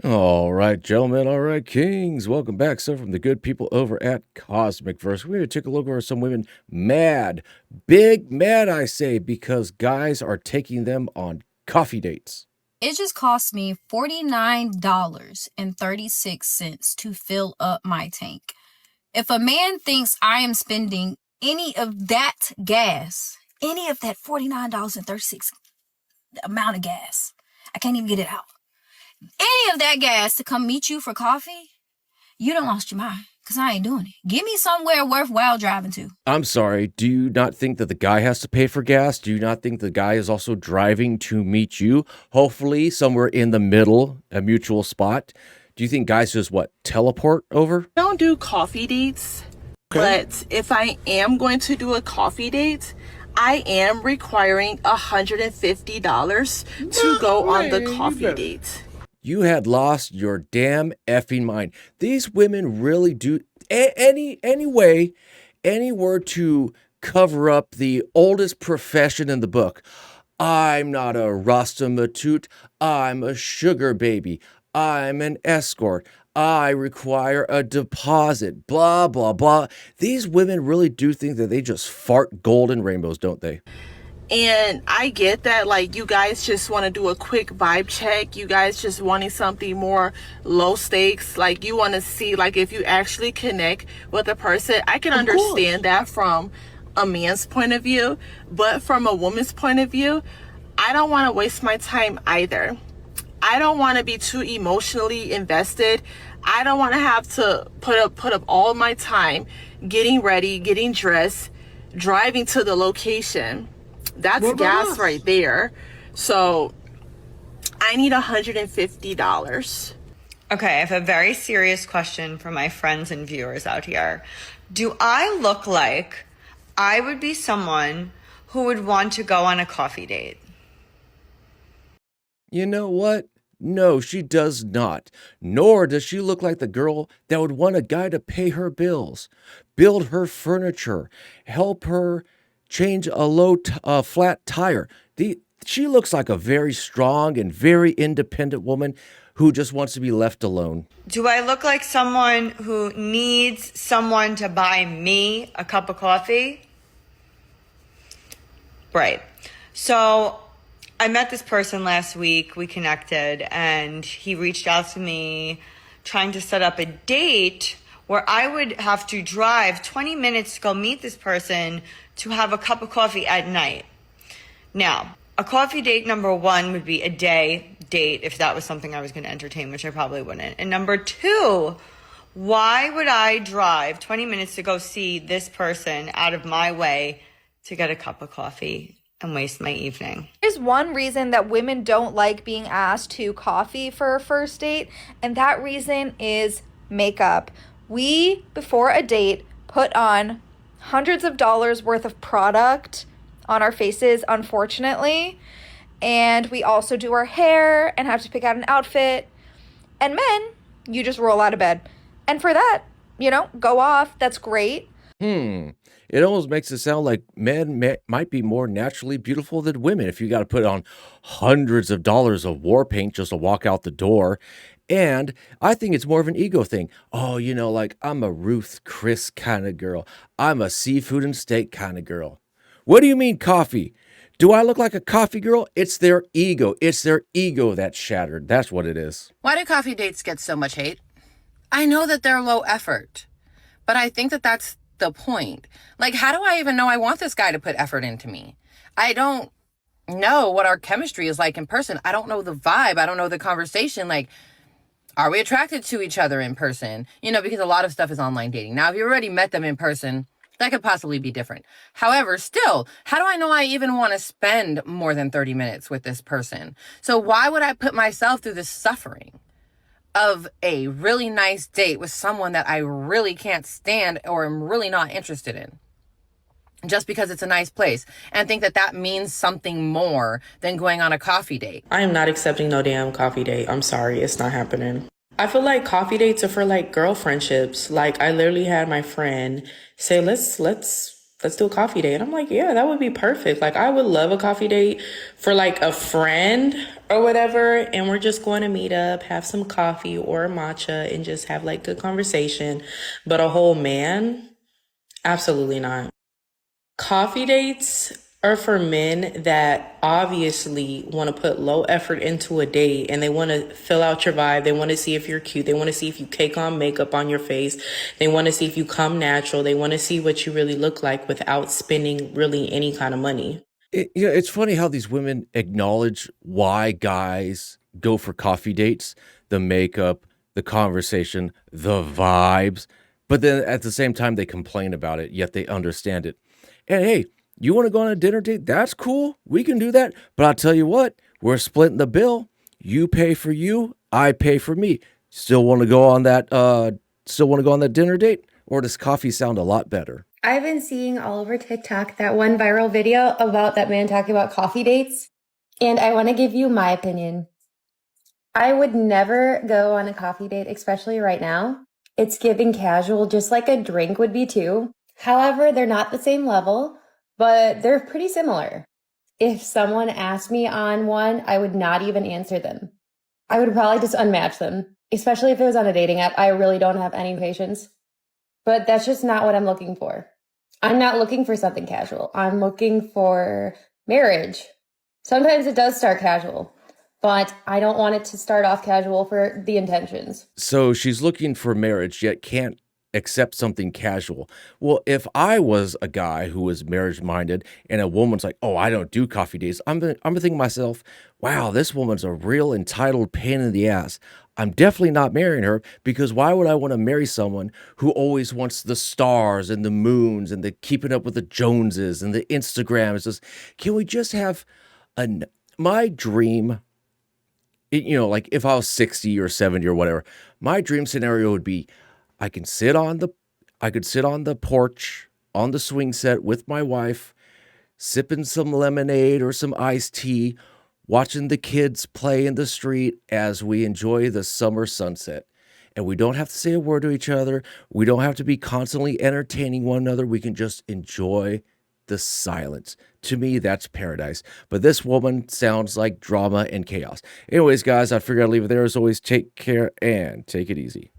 All right, gentlemen. All right, kings. Welcome back. So, from the good people over at Cosmic Verse, we're going to take a look at some women mad, big mad, I say, because guys are taking them on coffee dates. It just cost me $49.36 to fill up my tank. If a man thinks I am spending any of that gas, any of that $49.36 amount of gas, I can't even get it out. Any of that gas to come meet you for coffee, you done lost your mind, because I ain't doing it. Give me somewhere worthwhile driving to. I'm sorry. Do you not think that the guy has to pay for gas? Do you not think the guy is also driving to meet you? Hopefully, somewhere in the middle, a mutual spot. Do you think guys just teleport over? I don't do coffee dates, but if I am going to do a coffee date, I am requiring $150 to go on the coffee date. You had lost your damn effing mind. These women really do any way, any word to cover up the oldest profession in the book. I'm not a Rastamatut. I'm a sugar baby. I'm an escort. I require a deposit. Blah, blah, blah. These women really do think that they just fart gold and rainbows, don't they? And I get that, like, you guys just want to do a quick vibe check. You guys just wanting something more low stakes. Like, you want to see, like, if you actually connect with a person. I can understand that from a man's point of view. But from a woman's point of view, I don't want to waste my time either. I don't want to be too emotionally invested. I don't want to have to put up all my time getting ready, getting dressed, driving to the location. That's gas right there. So I need $150. Okay, I have a very serious question for my friends and viewers out here. Do I look like I would be someone who would want to go on a coffee date? You know what? No, she does not. Nor does she look like the girl that would want a guy to pay her bills, build her furniture, help her change a flat tire. She looks like a very strong and very independent woman who just wants to be left alone. Do I look like someone who needs someone to buy me a cup of coffee? Right. So I met this person last week. We connected and he reached out to me trying to set up a date where I would have to drive 20 minutes to go meet this person to have a cup of coffee at night. Now, a coffee date number one would be a day date if that was something I was going to entertain, which I probably wouldn't. And number two, why would I drive 20 minutes to go see this person out of my way to get a cup of coffee and waste my evening? There's one reason that women don't like being asked to coffee for a first date, and that reason is makeup. We, before a date, put on hundreds of dollars worth of product on our faces, unfortunately. And we also do our hair and have to pick out an outfit. And men, you just roll out of bed. And for that, go off. That's great. It almost makes it sound like men might be more naturally beautiful than women if you got to put on hundreds of dollars of war paint just to walk out the door. And I think it's more of an ego thing. Oh, like I'm a Ruth Chris kind of girl. I'm a seafood and steak kind of girl. What do you mean coffee? Do I look like a coffee girl? It's their ego. It's their ego that's shattered. That's what it is. Why do coffee dates get so much hate? I know that they're low effort, but I think that that's the point. Like, how do I even know I want this guy to put effort into me? I don't know what our chemistry is like in person. I don't know the vibe. I don't know the conversation. Like, are we attracted to each other in person? Because a lot of stuff is online dating. Now, if you already met them in person, that could possibly be different. However, still, how do I know I even want to spend more than 30 minutes with this person? So why would I put myself through this suffering of a really nice date with someone that I really can't stand or am really not interested in? Just because it's a nice place, and think that that means something more than going on a coffee date. I am not accepting no damn coffee date. I'm sorry, it's not happening. I feel like coffee dates are for like girl friendships. Like I literally had my friend say, let's let's do a coffee date. And I'm like, yeah, that would be perfect. Like, I would love a coffee date for like a friend or whatever. And we're just going to meet up, have some coffee or a matcha and just have like good conversation. But a whole man, absolutely not. Coffee dates are for men that obviously want to put low effort into a date and they want to fill out your vibe. They want to see if you're cute. They want to see if you cake on makeup on your face. They want to see if you come natural. They want to see what you really look like without spending really any kind of money. It's funny how these women acknowledge why guys go for coffee dates, the makeup, the conversation, the vibes, but then at the same time they complain about it, yet they understand it. And hey, you want to go on a dinner date? That's cool. We can do that. But I'll tell you what, we're splitting the bill. You pay for you, I pay for me. Still want to go on that dinner date? Or does coffee sound a lot better? I've been seeing all over TikTok that one viral video about that man talking about coffee dates, and I want to give you my opinion. I would never go on a coffee date, especially right now. It's giving casual, just like a drink would be too. However, they're not the same level, but they're pretty similar. If someone asked me on one, I would not even answer them. I would probably just unmatch them, especially if it was on a dating app. I really don't have any patience. But that's just not what I'm looking for. I'm not looking for something casual. I'm looking for marriage. Sometimes it does start casual, but I don't want it to start off casual for the intentions. So she's looking for marriage, yet can't accept something casual. Well, if I was a guy who was marriage minded and a woman's like, "Oh, I don't do coffee dates," I'm thinking to myself, "Wow, this woman's a real entitled pain in the ass. I'm definitely not marrying her because why would I want to marry someone who always wants the stars and the moons and the keeping up with the Joneses and the Instagrams? Just can we just have an my dream like if I was 60 or 70 or whatever, my dream scenario would be I can sit on the I could sit on the porch on the swing set with my wife, sipping some lemonade or some iced tea, watching the kids play in the street as we enjoy the summer sunset. And we don't have to say a word to each other. We don't have to be constantly entertaining one another. We can just enjoy the silence. To me, that's paradise. But this woman sounds like drama and chaos. Anyways, guys, I figured I'd leave it there. As always, take care and take it easy.